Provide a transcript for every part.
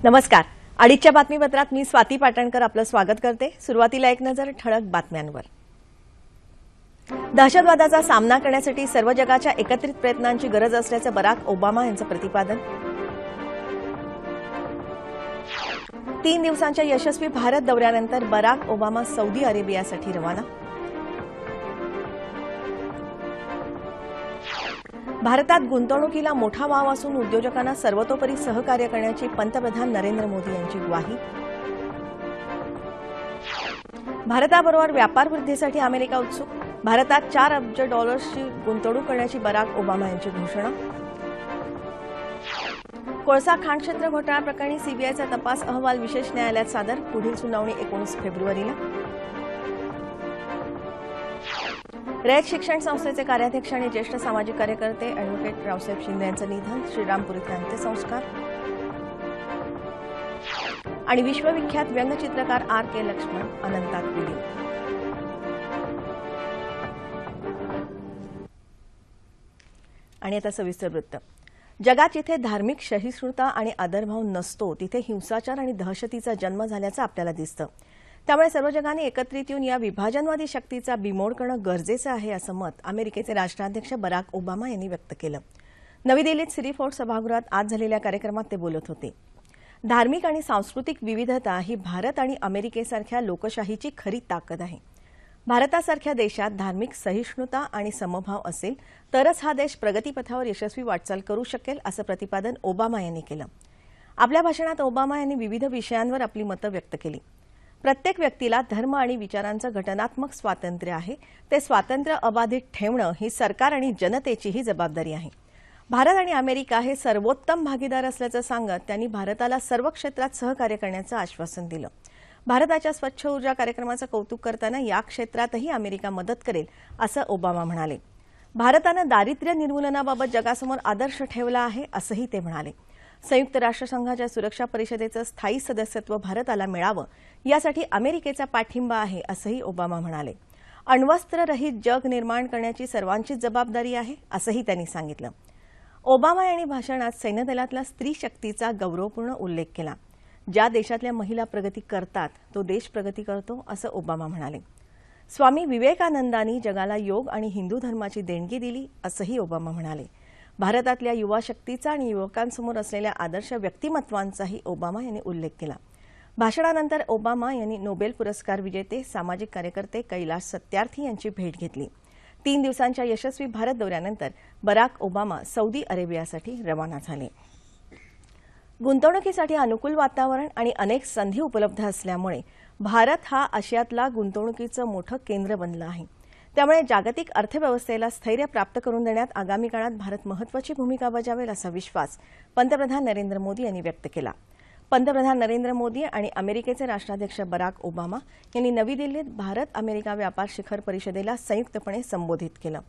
नमस्कार. अडीचच्या बातमीपत्रात मी स्वाती पाटणकर आपलं स्वागत करते. सुरुवातीला एक नजर ठळक बातम्यांवर. दहशतवादाचा सामना करण्यासाठी सर्व जगाच्या एकत्रित प्रयत्नांची गरज असल्याचं बराक ओबामा यांचं प्रतिपादन. 3 दिवसांच्या यशस्वी भारत दौऱ्यानंतर बराक ओबामा सौदी अरेबियासाठी रवाना. भारतात गुंतवणुकीला मोठा वाव असून उद्योजकांना सर्वतोपरी सहकार्य करण्याची पंतप्रधान नरेंद्र मोदी यांची ग्वाही. भारताबरोबर व्यापार वृद्धीसाठी अमेरिका उत्सुक. भारतात $4 अब्ज गुंतवणूक करण्याची बराक ओबामा यांची घोषणा. कोळसा खाण क्षेत्र घोटाळा प्रकरणी सीबीआयचा तपास अहवाल विशेष न्यायालयात सादर. पुढील सुनावणी 19 फेब्रुवारीला. रयत शिक्षण संस्थेचे कार्याध्यक्ष आणि ज्येष्ठ सामाजिक कार्यकर्ते अॅडव्होकेट रावसाहेब शिंदे यांचं निधन. श्रीरामपूर इथे अंत्यसंस्कार. आणि विश्वविख्यात व्यंगचित्रकार RK लक्ष्मण अनंतात विलीन. आणि आता सविस्तर वृत्त. जगात जिथे धार्मिक सहिष्णुता आणि आदरभाव नसतो तिथे हिंसाचार आणि दहशतीचा जन्म झाल्याचं आपल्याला दिसतं. त्यामुळे सर्व जगाने एकत्रित येऊन या विभाजनवादी शक्तीचा बिमोड करणं गरजेचं आहे असं मत अमेरिकेचे राष्ट्राध्यक्ष बराक ओबामा यांनी व्यक्त केलं. नवी दिल्लीत सिरी फोर्ट सभागृहात आज झालेल्या कार्यक्रमात ते बोलत होते. धार्मिक आणि सांस्कृतिक विविधता ही भारत आणि अमेरिकेसारख्या लोकशाहीची खरी ताकद आहे. भारतासारख्या देशात धार्मिक सहिष्णुता आणि समभाव असेल तरच हा देश प्रगतीपथावर यशस्वी वाटचाल करू शकेल असं प्रतिपादन ओबामा यांनी केलं. आपल्या भाषणात ओबामा यांनी विविध विषयांवर आपली मतं व्यक्त केली. प्रत्येक व्यक्तीला धर्म आणि विचारांचं घटनात्मक स्वातंत्र्य आहे. ते स्वातंत्र्य अबाधित ठेवणं ही सरकार आणि जनतेचीही जबाबदारी आहे. भारत आणि अमेरिका हे सर्वोत्तम भागीदार असल्याचं सांगत त्यांनी भारताला सर्व क्षेत्रात सहकार्य करण्याचं आश्वासन दिलं. भारताच्या स्वच्छ ऊर्जा कार्यक्रमाचं कौतुक करताना या क्षेत्रातही अमेरिका मदत करेल असं ओबामा म्हणाले. भारतानं दारिद्र्य निर्मूलनाबाबत जगासमोर आदर्श ठेवला आहे असंही ते म्हणाले. संयुक्त राष्ट्रसंघाच्या सुरक्षा परिषदेचं स्थायी सदस्यत्व भारताला मिळावं यासाठी अमेरिकेचा पाठिंबा आहे असंही ओबामा म्हणाले. अण्वस्त्ररहित जग निर्माण करण्याची सर्वांचीच जबाबदारी आहे असंही त्यांनी सांगितलं. ओबामा यांनी भाषणात सैन्यदलातल्या स्त्री शक्तीचा गौरवपूर्ण उल्लेख केला. ज्या देशातल्या महिला प्रगती करतात तो देश प्रगती करतो असं ओबामा म्हणाले. स्वामी विवेकानंदांनी जगाला योग आणि हिंदू धर्माची देणगी दिली असंही ओबामा म्हणाले. भारतातल्या युवा शक्तीचा आणि युवकांसमोर असलेल्या आदर्श व्यक्तिमत्वांचाही ओबामा यांनी उल्लेख केला. भाषणानंतर ओबामा यांनी नोबेल पुरस्कार विजेते सामाजिक कार्यकर्ते कैलाश सत्यार्थी यांची भेट घेतली. 3 दिवसांच्या यशस्वी भारत दौऱ्यानंतर बराक ओबामा सौदी अरेबियासाठी रवाना झाले. गुंतवणुकीसाठी अनुकूल वातावरण आणि अनेक संधी उपलब्ध असल्यामुळे भारत हा आशियातला गुंतवणुकीचं मोठं केंद्र बनलं आहे. त्यामुळे जागतिक अर्थव्यवस्थेला स्थैर्य प्राप्त करून देण्यात आगामी काळात भारत महत्त्वाची भूमिका बजावेल असा विश्वास पंतप्रधान नरेंद्र मोदी यांनी व्यक्त केला. पंतप्रधान नरेंद्र मोदी आणि अमेरिकेचे राष्ट्राध्यक्ष बराक ओबामा यांनी नवी दिल्लीत भारत अमेरिका व्यापार शिखर परिषदेला संयुक्तपणे संबोधित केलं.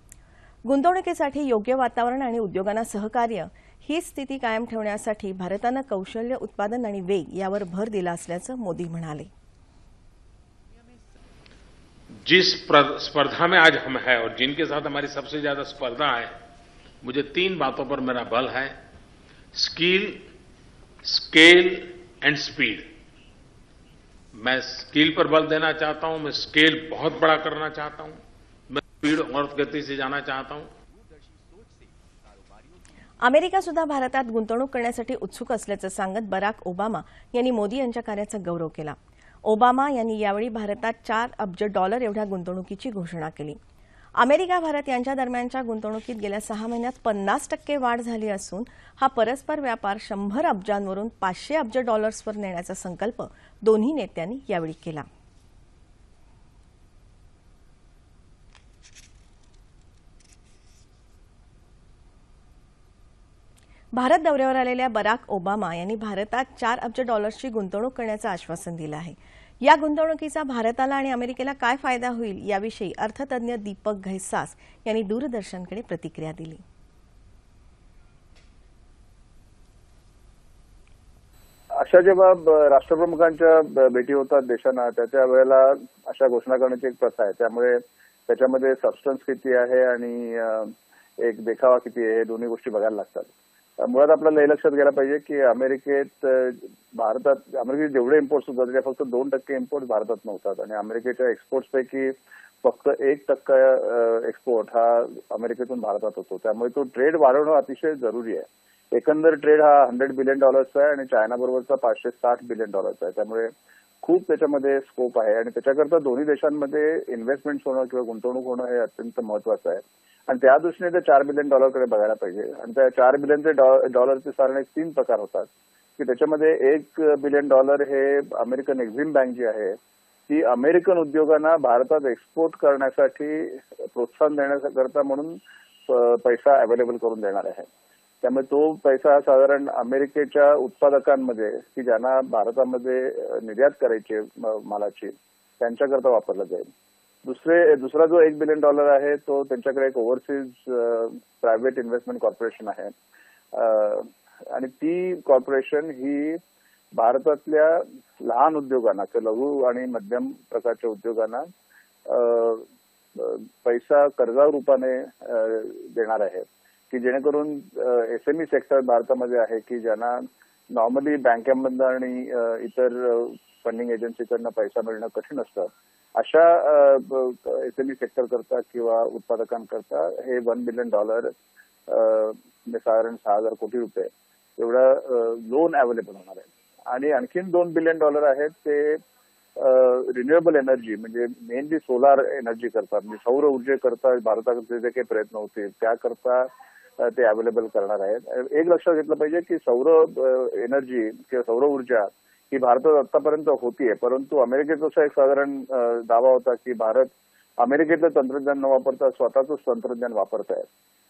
गुंतवणुकीसाठी योग्य वातावरण आणि उद्योगांना सहकार्य ही स्थिती कायम ठेवण्यासाठी भारतानं कौशल्य उत्पादन आणि वेग यावर भर दिला असल्याचं मोदी म्हणाले. जिस स्पर्धा में आज हम हैं और जिनके साथ हमारी सबसे ज्यादा स्पर्धा है, मुझे 3 बातों पर मेरा बल है: स्किल, स्केल एंड स्पीड. मैं स्किल पर बल देना चाहता हूं, मैं स्केल बहुत बड़ा करना चाहता हूं, मैं स्पीड और गति से जाना चाहता हूं. अमेरिका सुद्धा भारतात गुंतवणूक करण्यासाठी उत्सुक असल्याचं सांगत बराक ओबामा यांनी मोदी यांच्या कार्याचा गौरव केला. ओबामा यांनी यावेळी भारतात $4 अब्ज एवढ्या गुंतवणुकीची घोषणा केली. अमेरिका भारत यांच्या दरम्यानच्या गुंतवणुकीत गेल्या 6 महिन्यात 50% वाढ झाली असून हा परस्पर व्यापार 100 अब्जांवरून $500 अब्ज वर नेण्याचा संकल्प दोन्ही नेत्यांनी यावेळी केला. भारत दौऱ्यावर आलेल्या बराक ओबामा यांनी भारतात $4 अब्ज गुंतवणूक करण्याचं आश्वासन दिलं आहे. या गुंतवणुकीचा भारताला आणि अमेरिकेला काय फायदा होईल याविषयी अर्थतज्ञ दीपक घैसास यांनी दूरदर्शनकडे प्रतिक्रिया दिली. अशा जेव्हा राष्ट्रप्रमुखांच्या भेटी होतात देशांना त्याच्या वेळेला अशा घोषणा करण्याची एक प्रथा आहे. त्यामुळे त्याच्यामध्ये सबस्टन्स किती आहे आणि एक देखावा किती आहे हे दोन्ही गोष्टी बघायला लागतात. मुळात आपल्याला हे लक्षात घ्यायला पाहिजे की अमेरिकेत जेवढे इम्पोर्ट्स होतात त्याच्या फक्त 2% इम्पोर्ट भारतात होतात आणि अमेरिकेच्या एक्सपोर्ट्स पैकी फक्त 1% एक्सपोर्ट हा अमेरिकेतून भारतात होतो. त्यामुळे तो ट्रेड वाढवणं अतिशय जरुरी आहे. एकंदर ट्रेड हा $100 बिलियन आहे आणि चायना बरोबरचा $560 बिलियन आहे. त्यामुळे खूप त्याच्यामध्ये स्कोप आहे आणि त्याच्याकरता दोन्ही देशांमध्ये इन्व्हेस्टमेंट होणं किंवा गुंतवणूक होणं हे अत्यंत महत्वाचं आहे. आणि त्या दृष्टीने ते $4 बिलियन कडे बघायला पाहिजे. आणि त्या $4 बिलियनचे डॉलरचे साधारण 3 प्रकार होतात की त्याच्यामध्ये $1 बिलियन हे अमेरिकन एक्झिम बँक जी आहे ती अमेरिकन उद्योगांना भारतात एक्सपोर्ट करण्यासाठी प्रोत्साहन देण्याकरता म्हणून पैसा अवेलेबल करून देणार आहे. त्यामुळे तो पैसा साधारण अमेरिकेच्या उत्पादकांमध्ये की ज्यांना भारतामध्ये निर्यात करायची मालाची त्यांच्याकरता वापरला जाईल. दुसरा जो $1 बिलियन आहे तो त्यांच्याकडे एक ओव्हरसीज प्रायव्हेट इन्व्हेस्टमेंट कॉर्पोरेशन आहे आणि ती कॉर्पोरेशन ही भारतातल्या लहान उद्योगांना किंवा लघु आणि मध्यम प्रकारच्या उद्योगांना पैसा कर्जा रूपाने देणार आहे की जेणेकरून एसएमई सेक्टर भारतामध्ये आहे की ज्यांना नॉर्मली बँकांमधनं आणि इतर फंडिंग एजन्सीकडनं पैसा मिळणं कठीण असतं अशा एसएमई सेक्टर करता किंवा उत्पादकांकरता हे $1 बिलियन साधारण 6,000 कोटी रुपये एवढं लोन अवेलेबल होणार आहे. आणि आणखीन $2 बिलियन आहेत ते रिन्युएबल एनर्जी म्हणजे मेनली सोलार एनर्जी करतात म्हणजे सौर ऊर्जेकरता भारताकडे जे काही प्रयत्न होतील त्याकरता ते अवेलेबल करणार आहेत. एक लक्षात घेतलं पाहिजे की सौर एनर्जी किंवा सौर ऊर्जा ही भारतात आतापर्यंत होतीये परंतु अमेरिकेचा एक साधारण दावा होता की भारत अमेरिकेतलं तंत्रज्ञान न वापरता स्वतःच तंत्रज्ञान वापरत आहे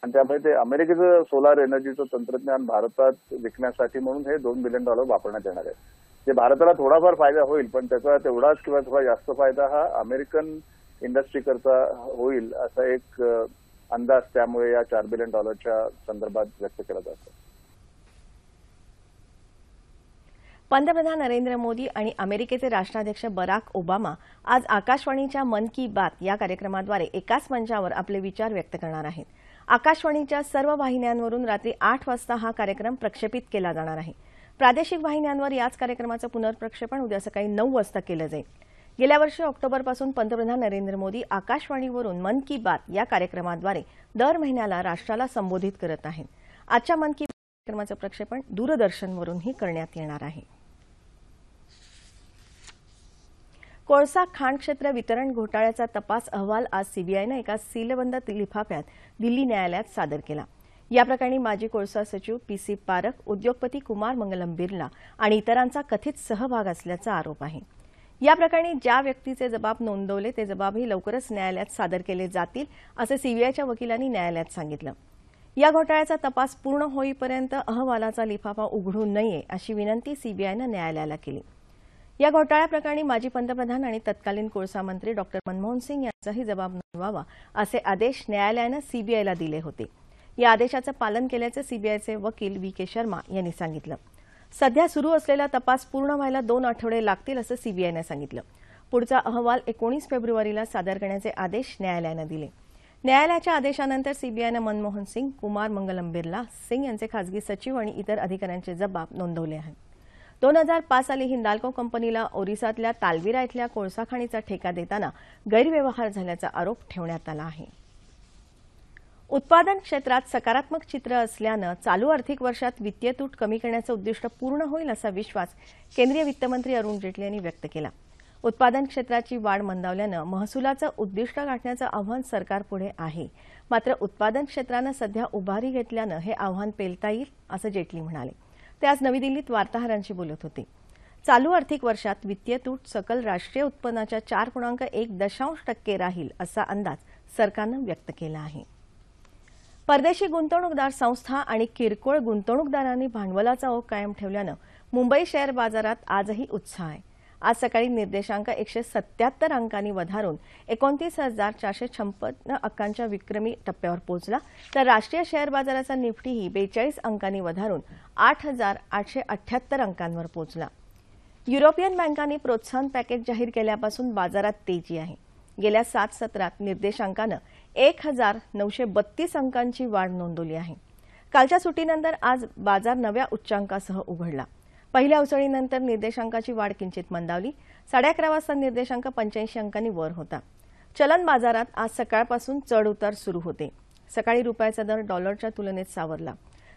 आणि त्यामुळे ते अमेरिकेचं सोलार एनर्जीचं तंत्रज्ञान भारतात विकण्यासाठी म्हणून हे $2 बिलियन वापरण्यात येणार आहे. जे भारताला थोडाफार फायदा होईल पण त्याचा तेवढाच किंवा थोडा जास्त फायदा हा अमेरिकन इंडस्ट्री करता होईल असा एक अंदाज त्यामुळे या $4 बिलियन संदर्भात व्यक्त केला जातो. पंतप्रधान नरेंद्र मोदी आणि अमेरिकेचे राष्ट्राध्यक्ष बराक ओबामा आज आकाशवाणीच्या मन की बात या कार्यक्रमाद्वारे एकाच मंचावर आपले विचार व्यक्त करणार आहेत. आकाशवाणीच्या सर्व वाहिन्यांवरून रात्री 8 वाजता हा कार्यक्रम प्रक्षेपित केला जाणार आहे. प्रादेशिक वाहिन्यांवर याच कार्यक्रमाचं पुनर्प्रक्षेपण उद्या सकाळी 9 वाजता केलं जाईल. गेल्या वर्षी ऑक्टोबरपासून पंतप्रधान नरेंद्र मोदी आकाशवाणीवरून मन की बात या कार्यक्रमाद्वारे दर महिन्याला राष्ट्राला संबोधित करत आहेत. आजच्या मन की बात कार्यक्रमाचं प्रक्षेपण दूरदर्शनवरूनही करण्यात येणार आहे. कोळसा खाण क्षेत्र वितरण घोटाळ्याचा तपास अहवाल आज सीबीआयनं एका सीलबंद लिफाफ्यात दिल्ली न्यायालयात सादर केला. या प्रकरणी माजी कोळसा सचिव पीसी पारख, उद्योगपती कुमार मंगलम बिर्ला आणि इतरांचा कथित सहभाग असल्याचा आरोप आहे. या प्रकरणी ज्या व्यक्तीचे जबाब नोंदवले ते जबाबही लवकरच न्यायालयात सादर केले जातील असं सीबीआयच्या वकिलांनी न्यायालयात सांगितलं. या घोटाळ्याचा तपास पूर्ण होईपर्यंत अहवालाचा लिफाफा उघडू नये अशी विनंती सीबीआयनं न्यायालयाला केली. या घोटाळ्याप्रकरणी माजी पंतप्रधान आणि तत्कालीन कोळसा मंत्री डॉक्टर मनमोहन सिंग यांचाही जबाब नोंदवावा असे आदेश न्यायालयानं सीबीआयला दिले होते. या आदेशाचं पालन केल्याचं सीबीआयचे वकील व्ही.के. शर्मा यांनी सांगितलं. सध्या सुरू असलेला तपास पूर्ण व्हायला 2 आठवडे लागतील असं सीबीआयनं सांगितलं. पुढचा अहवाल 19 फेब्रुवारीला सादर करण्याचे आदेश न्यायालयानं दिले. न्यायालयाच्या आदेशानंतर सीबीआयनं मनमोहन सिंग, कुमार मंगलम बिर्ला, सिंग यांचे खासगी सचिव आणि इतर अधिकाऱ्यांचे जबाब नोंदवले आहेत. 2005 साली हिंदाल्को कंपनीला ओरिसातल्या तालविरा इथल्या कोळसा खाणीचा ठेका देताना गैरव्यवहार झाल्याचा आरोप ठेवण्यात आला आहे. उत्पादन क्षेत्रात सकारात्मक चित्र असल्यानं चालू आर्थिक वर्षात वित्तीय तूट कमी करण्याचं उद्दिष्ट पूर्ण होईल असा विश्वास केंद्रीय वित्तमंत्री अरुण जेटली यांनी व्यक्त केला. उत्पादन क्षेत्राची वाढ मंदावल्यानं महसुलाचं उद्दिष्ट गाठण्याचं आव्हान सरकारपुढे आहे. मात्र उत्पादन क्षेत्रानं सध्या उभारी घेतल्यानं हे आव्हान पेलता येईल असं जेटली म्हणाले. ते आज नवी दिल्लीत वार्ताहरांशी बोलत होते. चालू आर्थिक वर्षात वित्तीय तूट सकल राष्ट्रीय उत्पन्नाच्या 4.1% राहील असा अंदाज सरकारनं व्यक्त केला आहे. परदेशी गुंतवणूकदार संस्था आणि किरकोळ गुंतवणूकदारांनी भांडवलाचा ओघ कायम ठेवल्यानं मुंबई शेअर बाजारात आजही उत्साह आहे. आज सकाळी निर्देशांक 177 अंकांनी वधारून 29,456 अंकांच्या विक्रमी टप्प्यावर पोहोचला तर राष्ट्रीय शेअर बाजाराचा निफ्टीही 42 अंकांनी वधारून 8,878 अंकांवर पोहोचला. युरोपियन बँकांनी प्रोत्साहन पॅकेज जाहीर केल्यापासून बाजारात तेजी आहे. गेल्या 7 सत्रात निर्देशांकानं 1,932 अंकांची वाढ नोंदवली आहे. कालच्या सुट्टीनंतर आज बाजार नव्या उच्चांकासह उघडला. पहिल्या उसळीनंतर निर्देशांकाची वाढ किंचित मंदावली. 11:30 वाजता निर्देशांक 85 अंकांनी वर होता. चलन बाजारात आज सकाळपासून चढ-उतार सुरू होते. सकाळी रुपयाचा दर डॉलरच्या तुलनेत सावरला.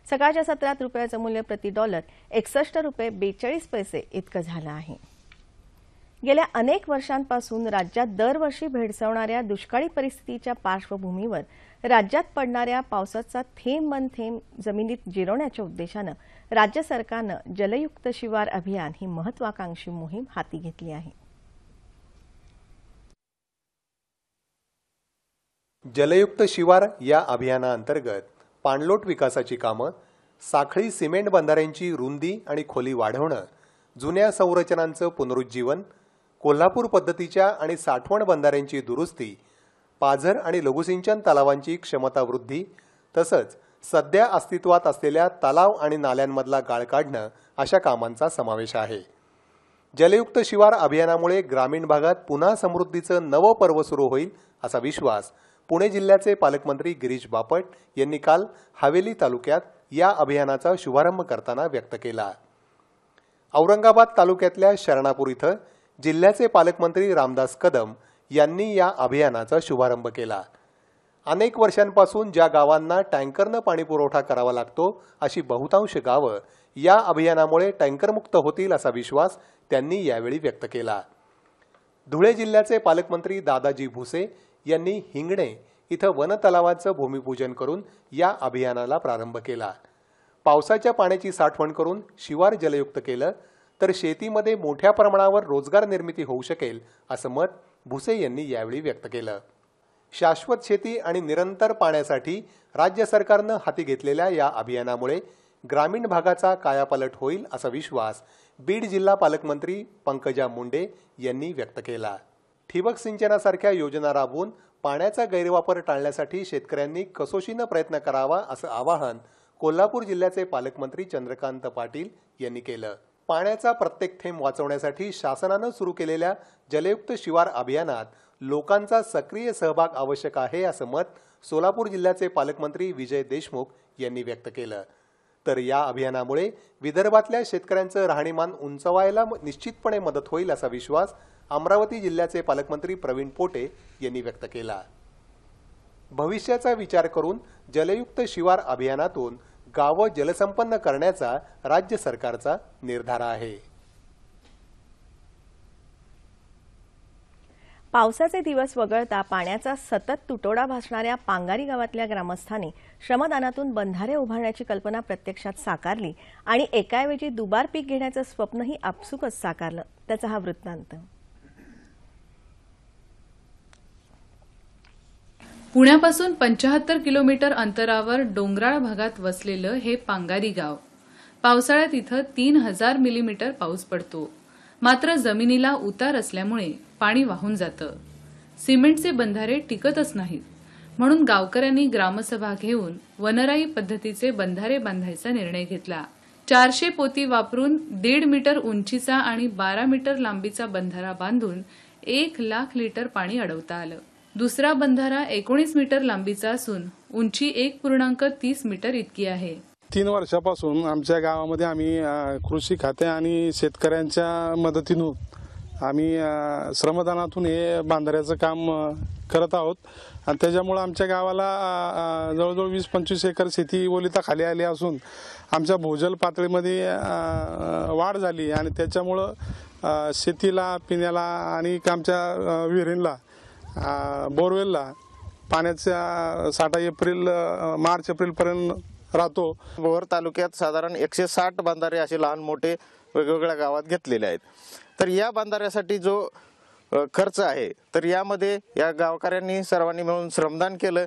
सकाळच्या सत्रात रुपयाचं मूल्य प्रति डॉलर 61 रुपये 42 पैसे इतकं झालं आहे. गेल्या अनेक वर्षांपासून राज्यात दरवर्षी भेडसावणाऱ्या दुष्काळी परिस्थितीच्या पार्श्वभूमीवर राज्यात पडणाऱ्या पावसाचा थेंब न थेंब जमिनीत जिरवण्याच्या उद्देशानं राज्य सरकारनं जलयुक्त शिवार अभियान ही महत्वाकांक्षी मोहीम हाती घेतली आहे. जलयुक्त शिवार या अभियानाअंतर्गत पाणलोट विकासाची कामं, साखळी सिमेंट बंधाऱ्यांची रुंदी आणि खोली वाढवणं, जुन्या संरचनांचं पुनरुज्जीवन, कोल्हापूर पद्धतीच्या आणि साठवण बंधाऱ्यांची दुरुस्ती, पाझर आणि लघुसिंचन तलावांची क्षमता वृद्धी तसंच सध्या अस्तित्वात असलेल्या तलाव आणि नाल्यांमधला गाळ काढणं अशा कामांचा समावेश आहे. जलयुक्त शिवार अभियानामुळे ग्रामीण भागात पुन्हा समृद्धीचं नवं पर्व सुरू होईल असा विश्वास पुणे जिल्ह्याचे पालकमंत्री गिरीश बापट यांनी काल हवेली तालुक्यात या अभियानाचा शुभारंभ करताना व्यक्त केला. औरंगाबाद तालुक्यातल्या शरणापूर इथं जिल्ह्याचे पालकमंत्री रामदास कदम यांनी या अभियानाचा शुभारंभ केला. अनेक वर्षांपासून ज्या गावांना टँकरनं पाणी पुरवठा करावा लागतो अशी बहुतांश गावं या अभियानामुळे टँकरमुक्त होतील असा विश्वास त्यांनी यावेळी व्यक्त केला. धुळे जिल्ह्याचे पालकमंत्री दादाजी भुसे यांनी हिंगणे इथं वनतलावाचं भूमिपूजन करून या अभियानाला प्रारंभ केला. पावसाच्या पाण्याची साठवण करून शिवार जलयुक्त केलं तर शेतीमध्ये मोठ्या प्रमाणावर रोजगार निर्मिती होऊ शकेल असं मत भुसे यांनी यावेळी व्यक्त केलं. शाश्वत शेती आणि निरंतर पाण्यासाठी राज्य सरकारनं हाती घेतलेल्या या अभियानामुळे ग्रामीण भागाचा कायापालट होईल असा विश्वास बीड जिल्हा पालकमंत्री पंकजा मुंडे यांनी व्यक्त केला. ठिबक सिंचनासारख्या योजना राबवून पाण्याचा गैरवापर टाळण्यासाठी शेतकऱ्यांनी कसोशीनं प्रयत्न करावा असं आवाहन कोल्हापूर जिल्ह्याचे पालकमंत्री चंद्रकांत पाटील यांनी केलं. पाण्याचा प्रत्येक थेंब वाचवण्यासाठी शासनानं सुरू केलेल्या जलयुक्त शिवार अभियानात लोकांचा सक्रिय सहभाग आवश्यक आहे असं मत सोलापूर जिल्ह्याचे पालकमंत्री विजय देशमुख यांनी व्यक्त केलं. तर या अभियानामुळे विदर्भातल्या शेतकऱ्यांचं राहणीमान उंचवायला निश्चितपणे मदत होईल असा विश्वास अमरावती जिल्ह्याचे पालकमंत्री प्रवीण पोटे यांनी व्यक्त केला. भविष्याचा विचार करून जलयुक्त शिवार अभियानातून गावं जलसंपन्न करण्याचा राज्य सरकारचा निर्धार आहे. पावसाचे दिवस वगळता पाण्याचा सतत तुटवडा भासणाऱ्या पांगारी गावातल्या ग्रामस्थांनी श्रमदानातून बंधारे उभारण्याची कल्पना प्रत्यक्षात साकारली आणि एकाऐवजी दुबार पीक घेण्याचं स्वप्नही आपसुकच साकारलं. त्याचा हा वृत्तांत. पुण्यापासून 75 किलोमीटर अंतरावर डोंगराळ भागात वसलेलं हे पांगारी गाव. पावसाळ्यात इथं 3000 मिलीमीटर पाऊस पडतो. मात्र जमिनीला उतार असल्यामुळे पाणी वाहून जातं. सिमेंटचे बंधारे टिकतच नाहीत. म्हणून गावकऱ्यांनी ग्रामसभा घेऊन वनराई पद्धतीचे बंधारे बांधायचा निर्णय घेतला. 400 पोती वापरून 1.5 मीटर उंचीचा आणि 12 मीटर लांबीचा बंधारा बांधून 1 लाख लिटर पाणी अडवता आलं. दुसरा बंधारा 19 मीटर लांबीचा असून उंची 1.30 मीटर इतकी आहे. 3 वर्षापासून आमच्या गावामध्ये आम्ही कृषी खाते आणि शेतकऱ्यांच्या मदतीनं आम्ही श्रमदानातून हे बांधाऱ्याचं काम करत आहोत आणि त्याच्यामुळे आमच्या गावाला जवळजवळ 20-25 एकर शेती ओलिताखाली आली असून आमच्या भूजल पातळीमध्ये वाढ झाली आणि त्याच्यामुळं शेतीला, पिण्याला आणि आमच्या विहिरींना, बोरवेलला पाण्याचा साठा मार्च एप्रिलपर्यंत राहतो. भोर तालुक्यात साधारण 160 बंधारे असे लहान मोठे वेगवेगळ्या गावात घेतलेले आहेत. तर या बंधाऱ्यासाठी जो खर्च आहे तर यामध्ये या गावकऱ्यांनी सर्वांनी मिळून श्रमदान केलं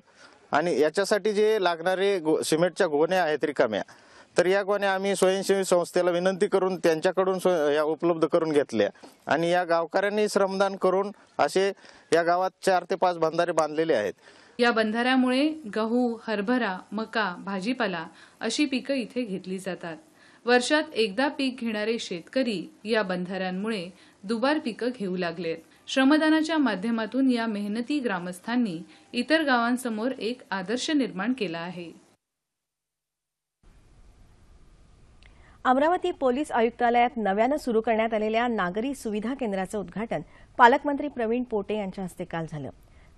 आणि याच्यासाठी जे लागणारे सिमेंटच्या गोण्या आहेत रिकाम्या, तर या गोण्या आम्ही स्वयंसेवी संस्थेला विनंती करून त्यांच्याकडून या उपलब्ध करून घेतल्या आणि या गावकऱ्यांनी श्रमदान करून असे या गावात 4 ते 5 बंधारे बांधलेले आहेत. या बंधाऱ्यामुळे गहू, हरभरा, मका, भाजीपाला अशी पिकं इथे घेतली जातात. वर्षात एकदा पीक घेणारे शेतकरी या बंधाऱ्यांमुळे दुबार पिकं घेऊ लागलेत. श्रमदानाच्या माध्यमातून या मेहनती ग्रामस्थांनी इतर गावांसमोर एक आदर्श निर्माण केला आहे. अमरावती पोलीस आयुक्तालयात नव्यानं सुरू करण्यात आलेल्या नागरी सुविधा केंद्राचं उद्घाटन पालकमंत्री प्रवीण पोटे यांच्या हस्ते काल झालं.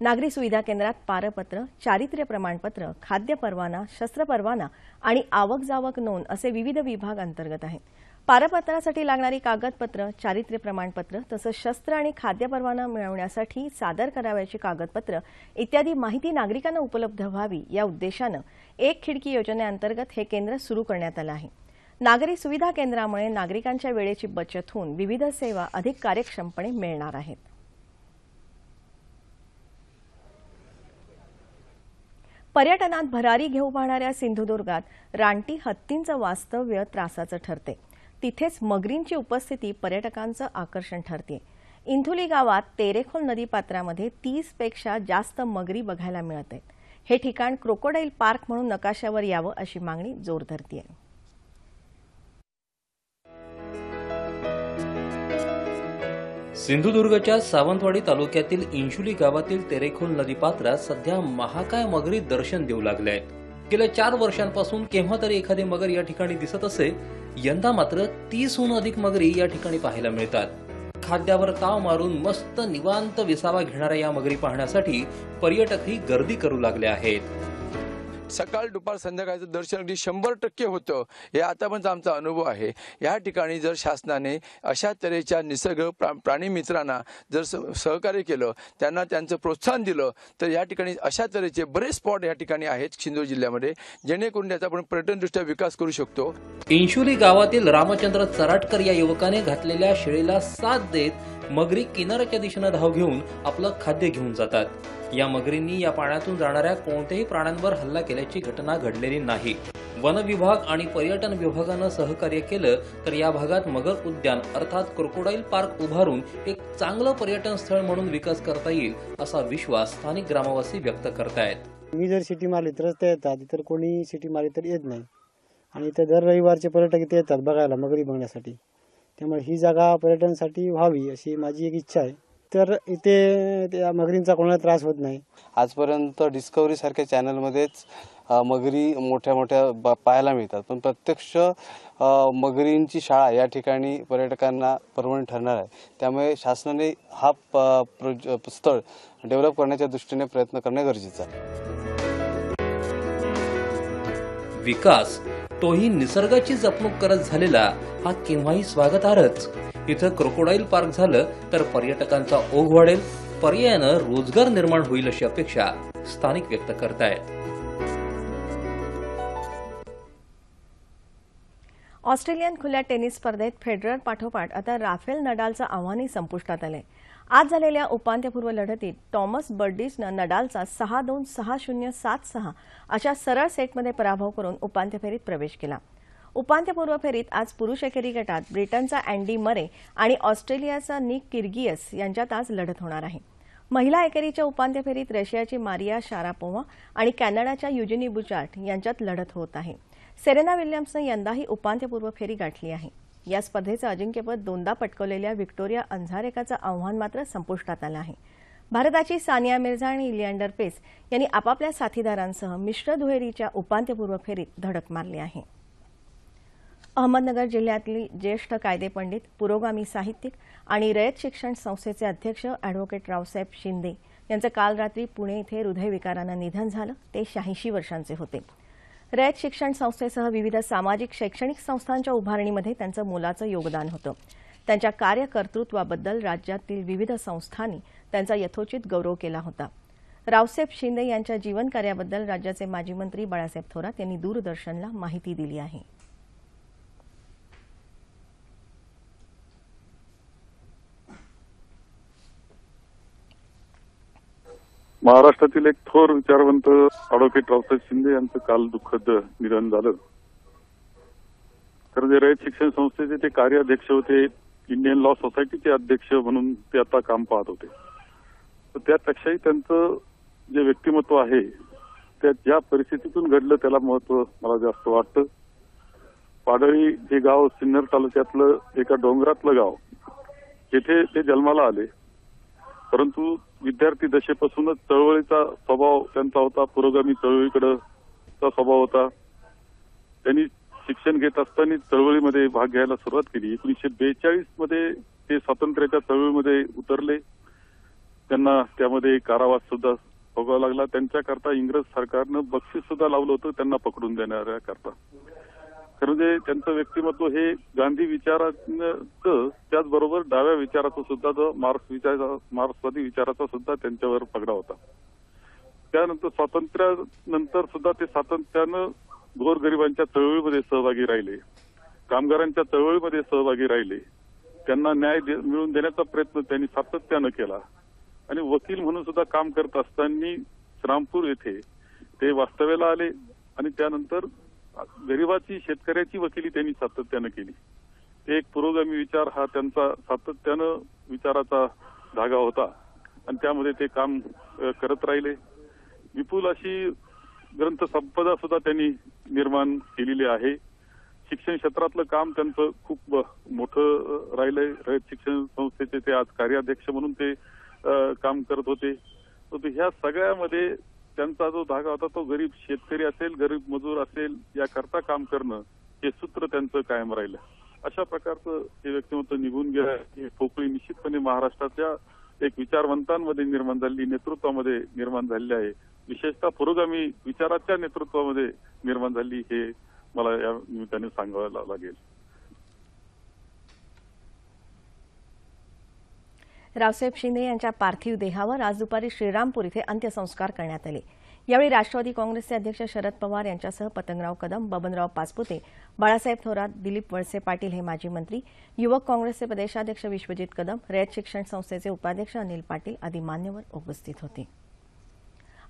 नागरी सुविधा केंद्रात पारपत्र, चारित्र्य प्रमाणपत्र, खाद्य परवाना, शस्त्र परवाना आणि आवक जावक नोंद असे विविध विभाग अंतर्गत आहेत. पारपत्रासाठी लागणारी कागदपत्र, चारित्र्य प्रमाणपत्र तसंच शस्त्र आणि खाद्य परवाना मिळवण्यासाठी सादर करावयाची कागदपत्र इत्यादी माहिती नागरिकांना उपलब्ध व्हावी या उद्देशानं एक खिडकी योजनेअंतर्गत हे केंद्र सुरू करण्यात आलं आहे. नागरी सुविधा केंद्रामुळे नागरिकांच्या वेळेची बचत होऊन विविध सेवा अधिक कार्यक्षमपणे मिळणार आहेत. पर्यटनात भरारी घेऊ पाहणाऱ्या सिंधुदुर्गात रानटी हत्तींचं वास्तव्य त्रासाचं ठरते. तिथेच मगरींची उपस्थिती पर्यटकांचं आकर्षण ठरते. इंधुली गावात तेरेखोल नदीपात्रामध्ये 30 पेक्षा जास्त मगरी बघायला मिळत आहेत. हे ठिकाण क्रोकोडाईल पार्क म्हणून नकाशावर यावं अशी मागणी जोर धरते आहे. सिंधुदुर्गच्या सावंतवाडी तालुक्यातील इंशुली गावातील तेरेखोल नदीपात्रात सध्या महाकाय मगरी दर्शन देऊ लागल्या आहेत. गेल्या 4 वर्षांपासून केव्हा तरी एखादी मगर या ठिकाणी दिसत असे. यंदा मात्र 30हून अधिक मगरी या ठिकाणी पाहायला मिळतात. खाद्यावर ताव मारून मस्त निवांत विसावा घेणाऱ्या या मगरी पाहण्यासाठी पर्यटकही गर्दी करू लागले आहेत. सकाळ दुपार संध्याकाळचं दर्शन अगदी 100% होतं. हे आतापर्यंत आमचा अनुभव आहे. या ठिकाणी जर शासनाने अशा तऱ्हेच्या निसर्ग प्राणी मित्रांना जर सहकार्य केलं, त्यांना त्यांचं प्रोत्साहन दिलं, तर या ठिकाणी अशा तऱ्हेचे बरेच स्पॉट या ठिकाणी आहेत सिंधुदुर्ग जिल्ह्यामध्ये, जेणेकरून त्याचा आपण पर्यटनदृष्ट्या विकास करू शकतो. इंशुली गावातील रामचंद्र चराटकर या युवकाने घातलेल्या शेळीला साथ देत मगरी किनाऱ्याच्या दिशेने धाव घेऊन आपलं खाद्य घेऊन जातात. या मगरींनी या पाण्यातून जाणाऱ्या कोणत्याही प्राण्यांवर हल्ला केल्याची घटना घडलेली नाही. वन विभाग आणि पर्यटन विभागानं सहकार्य केलं तर या भागात मगर उद्यान अर्थात क्रोकोडाईल पार्क उभारून एक चांगलं पर्यटन स्थळ म्हणून विकास करता येईल असा विश्वास स्थानिक ग्रामवासी व्यक्त करतायत. मी जर सिटी मारली तर रस्ते येतात, इतर कोणी सिटी मारली तर येत नाही. आणि इथे दर रविवारचे पर्यटक इथे येतात बघायला मगरी बघण्यासाठी. त्यामुळे ही जागा पर्यटनासाठी व्हावी अशी माझी एक इच्छा आहे. तर इथे त्या मगरींचा कोणाला त्रास होत नाही. आजपर्यंत डिस्कवरी सारख्या चॅनलमध्येच मगरी मोठ्या मोठ्या पाहायला मिळतात, पण प्रत्यक्ष मगरींची शाळा या ठिकाणी पर्यटकांना परवडणं ठरणार आहे. त्यामुळे शासनाने हा स्थळ डेव्हलप करण्याच्या दृष्टीने प्रयत्न करणे गरजेचं आहे. विकास तोही निसर्गाची जपणूक करत झालेला हा केव्हाही स्वागतार्हच. इथं क्रोकोडाईल पार्क झालं तर पर्यटकांचा ओघ वाढेल, पर्यायानं रोजगार निर्माण होईल अशी अपेक्षा स्थानिक व्यक्त करतायत. ऑस्ट्रेलियन खुल्या टेनिस स्पर्धेत फेडरर पाठोपाठ आता राफेल नडालचं आव्हानही संपुष्टात आलंय. आज झालेल्या उपांत्यपूर्व लढतीत टॉमस बर्डिसनं नडालचा 6-2, 6-0, 7-6 अशा सरळ सेटमध्ये पराभव करून उपांत्य फेरीत प्रवेश केला. उपांत्यपूर्व फेरीत आज पुरुष एकेरी गटात ब्रिटनचा अँडी मरे आणि ऑस्ट्रेलियाचा निक किर्गियस यांच्यात आज लढत होणार आहे. महिला एकेरीच्या उपांत्य फेरीत रशियाची मारिया शारापोव्हा आणि कॅनडाच्या युजिनी बुचार्ट यांच्यात लढत होत आहे. सेरेना विल्यम्सनं यंदाही उपांत्यपूर्व फेरी गाठली आहे. या स्पर्धेचं अजिंक्यपद 2दा पटकावलेल्या व्हिक्टोरिया अंझारेकाचं आव्हान मात्र संपुष्टात आलं आहे. भारताची सानिया मिर्झा आणि लिएंडर पेस यांनी आपापल्या साथीदारांसह मिश्र दुहेरीच्या उपांत्यपूर्व फेरीत धडक मारली आहे. अहमदनगर जिल्ह्यातली ज्येष्ठ कायदेपंडित, पुरोगामी साहित्यिक आणि रयत शिक्षण संस्थेचे अध्यक्ष अॅडव्होकेट रावसाहेब शिंदे यांचं काल रात्री पुणे इथे हृदयविकारानं निधन झालं. ते 86 वर्षांचे होते. रयत शिक्षण संस्थेसह विविध सामाजिक शैक्षणिक संस्थांच्या उभारणीमध्ये त्यांचं मोलाचं योगदान होतं. त्यांच्या कार्यकर्तृत्वाबद्दल राज्यातील विविध संस्थांनी त्यांचा यथोचित गौरव केला होता. रावसाहेब शिंदे यांच्या जीवनकार्याबद्दल राज्याचे माजी मंत्री बाळासाहेब थोरात यांनी दूरदर्शनला माहिती दिली आहे. महाराष्ट्रातील एक थोर विचारवंत ॲडव्होकेट रावसाहेब शिंदे यांचं काल दुःखद निधन झालं. तर जे रयत शिक्षण संस्थेचे ते कार्याध्यक्ष होते, इंडियन लॉ सोसायटीचे अध्यक्ष म्हणून ते आता काम पाहत होते. तर त्यापेक्षाही त्यांचं जे व्यक्तिमत्व आहे त्या ज्या परिस्थितीतून घडलं त्याला महत्व मला जास्त वाटतं. पाडळी हे गाव सिन्नर तालुक्यातलं एका डोंगरातलं गाव, जिथे ते जन्माला आले. परंतु विद्यार्थी दशेपासूनच चळवळीचा स्वभाव त्यांचा होता, पुरोगामी चळवळीकडे स्वभाव होता. त्यांनी शिक्षण शिक्षण घेत असताना चळवळीमध्ये भाग घ्यायला सुरुवात केली. 1942 मध्ये ते स्वातंत्र्याच्या चळवळीमध्ये उतरले. त्यांना त्यामध्ये कारावास सुद्धा भोगावा लागला. त्यांच्याकरता इंग्रज सरकारनं बक्षीस सुद्धा लावलं होतं त्यांना पकडून देण्याकरता. खरं म्हणजे त्यांचं व्यक्तिमत्व हे गांधी विचाराचं त्याचबरोबर डाव्या विचाराचं सुद्धा जो मार्क्सवादी विचाराचा सुद्धा त्यांच्यावर पगडा होता. त्यानंतर स्वातंत्र्यानंतर सुद्धा ते सातत्यानं गोरगरिबांच्या चळवळीमध्ये सहभागी राहिले, कामगारांच्या चळवळीमध्ये सहभागी राहिले. त्यांना न्याय मिळवून देण्याचा प्रयत्न त्यांनी सातत्यानं केला आणि वकील म्हणून सुद्धा काम करत असताना श्रामपूर येथे ते वास्तव्याला आले आणि त्यानंतर गरिबाची शेतकऱ्याची वकिली त्यांनी सातत्यानं केली. एक पुरोगामी विचार हा त्यांचा सातत्यानं विचाराचा धागा होता आणि त्यामध्ये ते काम करत राहिले. विपुल अशी ग्रंथसंपदा सुद्धा त्यांनी निर्माण केलेली आहे. शिक्षण क्षेत्रातलं काम त्यांचं खूप मोठं राहिलंय. रयत शिक्षण संस्थेचे ते आज कार्याध्यक्ष म्हणून ते काम करत होते. तर ह्या सगळ्यामध्ये त्यांचा जो धागा होता तो गरीब शेतकरी असेल, गरीब मजूर असेल याकरता काम करणं हे सूत्र त्यांचं कायम राहिलं. अशा प्रकारचं हे व्यक्तिमत्व निघून गेलं. ही पोकळी निश्चितपणे महाराष्ट्राच्या एक विचारवंतांमध्ये निर्माण झालेली, नेतृत्वामध्ये निर्माण झालेली आहे. विशेषतः पुरोगामी विचाराच्या नेतृत्वामध्ये निर्माण झाली हे मला या निमित्ताने सांगायला लागेल. रावसाहेब शिंदे यांच्या पार्थिव देहावर आज दुपारी श्रीरामपूर इथे अंत्यसंस्कार करण्यात आले. यावेळी राष्ट्रवादी काँग्रेसचे अध्यक्ष शरद पवार यांच्यासह पतंगराव कदम, बबनराव पाचपुते, बाळासाहेब थोरात, दिलीप वळसे पाटील हे माजी मंत्री, युवक काँग्रेसचे प्रदेशाध्यक्ष विश्वजित कदम, रयत शिक्षण संस्थेचे उपाध्यक्ष अनिल पाटील आदी मान्यवर उपस्थित होते.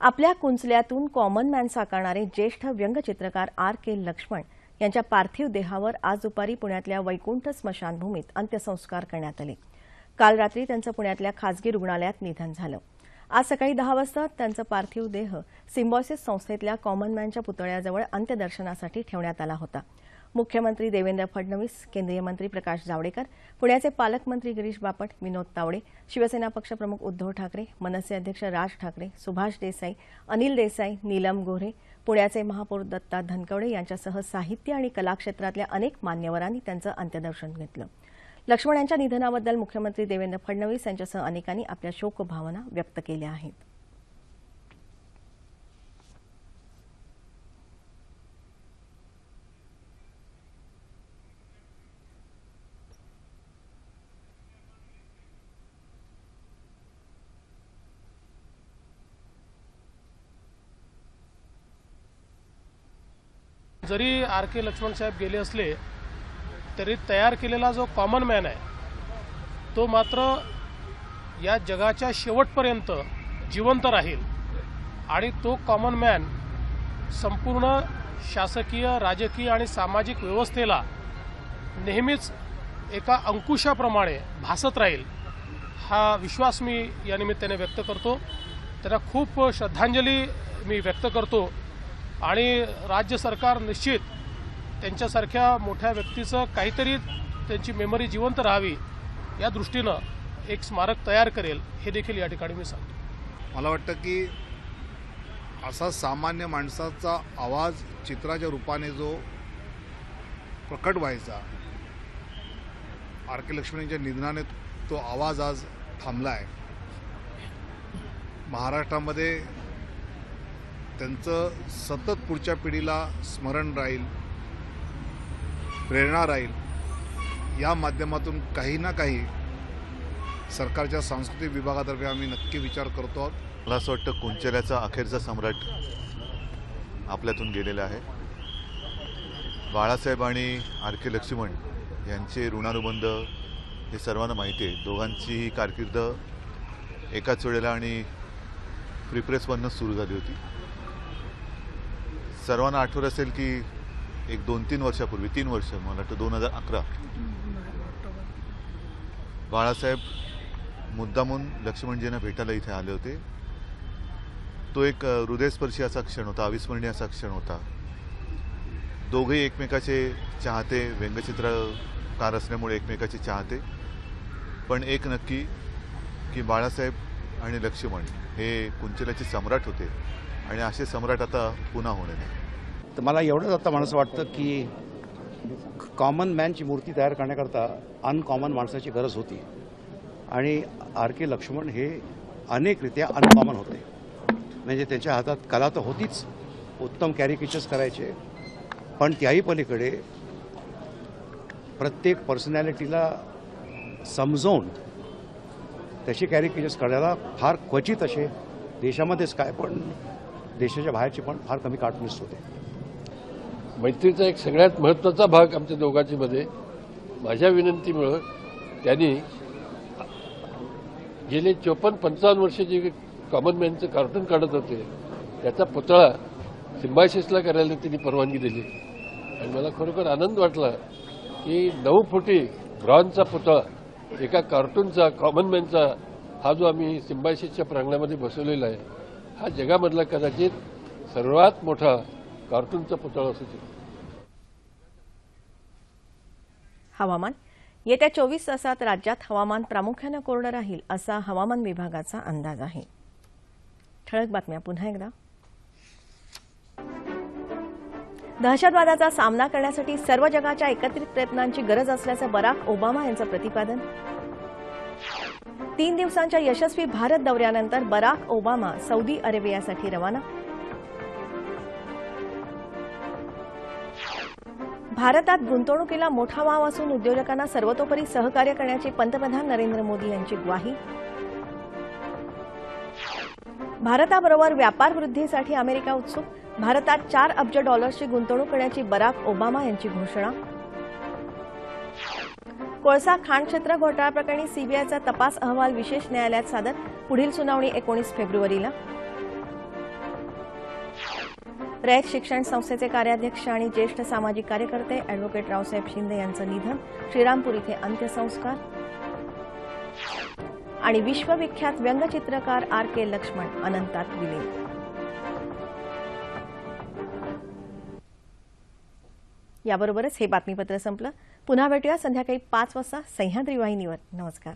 आपल्या कुंचल्यातून कॉमन मॅन साकारणारे ज्येष्ठ व्यंगचित्रकार R.K. लक्ष्मण यांच्या पार्थिव देहावर आज दुपारी पुण्यातल्या वैकुंठ स्मशानभूमीत अंत्यसंस्कार करण्यात आले. काल रात्री त्यांचं पुण्यातल्या खासगी रुग्णालयात निधन झालं. आज सकाळी 10 वाजता त्यांचा पार्थिव देह सिम्बॉयसिस संस्थेतल्या कॉमन मॅनच्या पुतळ्याजवळ अंत्यदर्शनासाठी ठेवण्यात आला होता. मुख्यमंत्री देवेंद्र फडणवीस, केंद्रीय मंत्री प्रकाश जावडेकर, पुण्याचे पालकमंत्री गिरीश बापट, विनोद तावडे, शिवसेना पक्षप्रमुख उद्धव ठाकरे, मनसे अध्यक्ष राज ठाकरे, सुभाष देसाई, अनिल देसाई, नीलम गोऱ्हे, पुण्याचे महापौर दत्ता धनकवडे यांच्यासह साहित्य आणि कला क्षेत्रातल्या अनेक मान्यवरांनी त्यांचं अंत्यदर्शन घेतलं. लक्ष्मण यांच्या निधनाबद्दल मुख्यमंत्री देवेंद्र फडणवीस यांच्यासह अनेकांनी आपल्या शोकभावना व्यक्त केल्या आहेत. जरी R.K. लक्ष्मण साहेब गेले असले तरी तयार केलेला जो कॉमन मॅन आहे तो मात्र या जगाच्या शेवटपर्यंत जिवंत राहील आणि तो कॉमन मॅन संपूर्ण शासकीय, राजकीय आणि सामाजिक व्यवस्थेला नेहमीच एका अंकुशाप्रमाणे भासत राहील हा विश्वास मी या निमित्ताने व्यक्त करतो. त्यांना खूप श्रद्धांजली मी व्यक्त करतो आणि राज्य सरकार निश्चित त्यांच्यासारख्या मोठ्या व्यक्तीचं काहीतरी त्यांची मेमरी जिवंत राहावी या दृष्टीनं एक स्मारक तयार करेल हे देखील या ठिकाणी मी सांगतो. मला वाटतं की असा सामान्य माणसाचा आवाज चित्राच्या रूपाने जो प्रकट व्हायचा, R.K. लक्ष्मण यांच्या निधनाने तो आवाज आज थांबला आहे. महाराष्ट्रामध्ये त्यांचं सतत पुढच्या पिढीला स्मरण राहील, प्रेरणा राहील. या माध्यमातून काही ना काही सरकारच्या सांस्कृतिक विभागातर्फे आम्ही नक्की विचार करतो आहोत. मला असं वाटतं कुंचल्याचा अखेरचा सम्राट आपल्यातून गेलेला आहे. बाळासाहेब आणि R.K. लक्ष्मण यांचे ऋणानुबंध हे सर्वांना माहिती आहे. दोघांचीही कारकीर्द एकाच वेळेला आणि फ्री प्रेसमधूनच सुरू झाली होती. सर्वांना आठवत असेल की एक 2-3 वर्षापूर्वी, 3 वर्ष मला वाटतं 2011, बाळासाहेब मुद्दामून लक्ष्मणजींना भेटायला इथे आले होते. तो एक हृदयस्पर्शी असा क्षण होता, अविस्मरणीय असा क्षण होता. दोघेही एकमेकाचे चाहते, व्यंगचित्रकार असल्यामुळे एकमेकाचे चाहते. पण एक नक्की की बाळासाहेब आणि लक्ष्मण हे कुंचल्याचे सम्राट होते आणि असे सम्राट आता पुन्हा होणे नाही. तर मला एवढंच आता म्हणून वाटतं की कॉमन मॅनची मूर्ती तयार करण्याकरता अनकॉमन माणसाची गरज होती आणि R.K. लक्ष्मण हे अनेकरित्या अनकॉमन होते. म्हणजे त्यांच्या हातात कला तर होतीच, उत्तम कॅरिकेचर्स करायचे, पण त्याही पलीकडे प्रत्येक पर्सनॅलिटीला समजावून त्याचे कॅरिकेचर्स करायला फार क्वचित असे देशामध्येच काय पण देशाच्या बाहेरचे पण फार कमी कार्टूनिस्ट होते. मैत्रीचा एक सगळ्यात महत्त्वाचा भाग आमच्या दोघांची मध्ये माझ्या विनंतीमुळं त्यांनी गेले 54-55 वर्ष जे कॉमन मॅनचं कार्टून काढत होते त्याचा पुतळा सिम्बायसिसला करायला त्यांनी परवानगी दिली आणि मला खरोखर आनंद वाटला की 9 फुटी ब्रॉन्झचा पुतळा एका कार्टूनचा कॉमन मॅनचा हा जो आम्ही सिम्बायसिसच्या प्रांगणामध्ये बसवलेला आहे हा जगामधला कदाचित सर्वात मोठा कार्टूनचा पुतळा असू शकतो. हवामान. येत्या 24 तासात राज्यात हवामान प्रामुख्याने कोरडं राहील असा हवामान विभागाचा अंदाज आहे. ठळक बातम्या पुन्हा एकदा. दहशतवादाचा सामना करण्यासाठी सर्व जगाच्या एकत्रित प्रयत्नांची गरज असल्याचं बराक ओबामा यांचं प्रतिपादन. 3 दिवसांच्या यशस्वी भारत दौऱ्यानंतर बराक ओबामा सौदी अरेबियासाठी रवाना. भारतात गुंतवणुकीला मोठा वाव असून उद्योजकांना सर्वतोपरी सहकार्य करण्याची पंतप्रधान नरेंद्र मोदी यांची ग्वाही. भारताबरोबर व्यापार वृद्धीसाठी अमेरिका उत्सुक. भारतात $4 अब्ज ची गुंतवणूक करण्याची बराक ओबामा यांची घोषणा. कोळसा खाण क्षेत्र घोटाळा प्रकरणी सीबीआयचा तपास अहवाल विशेष न्यायालयात सादर. पुढील सुनावणी 19 फेब्रुवारीला. रयत शिक्षण संस्थेचे कार्याध्यक्ष आणि ज्येष्ठ सामाजिक कार्यकर्ते अॅडव्होकेट रावसाहेब शिंदे यांचं निधन. श्रीरामपूर इथे अंत्यसंस्कार. आणि विश्वविख्यात व्यंगचित्रकार R.K. लक्ष्मण अनंतात विलीन. याबरोबरच हे बातमीपत्र संपलं. पुन्हा भेटूया संध्याकाळी 5 वाजता सह्याद्री वाहिनीवर. नमस्कार.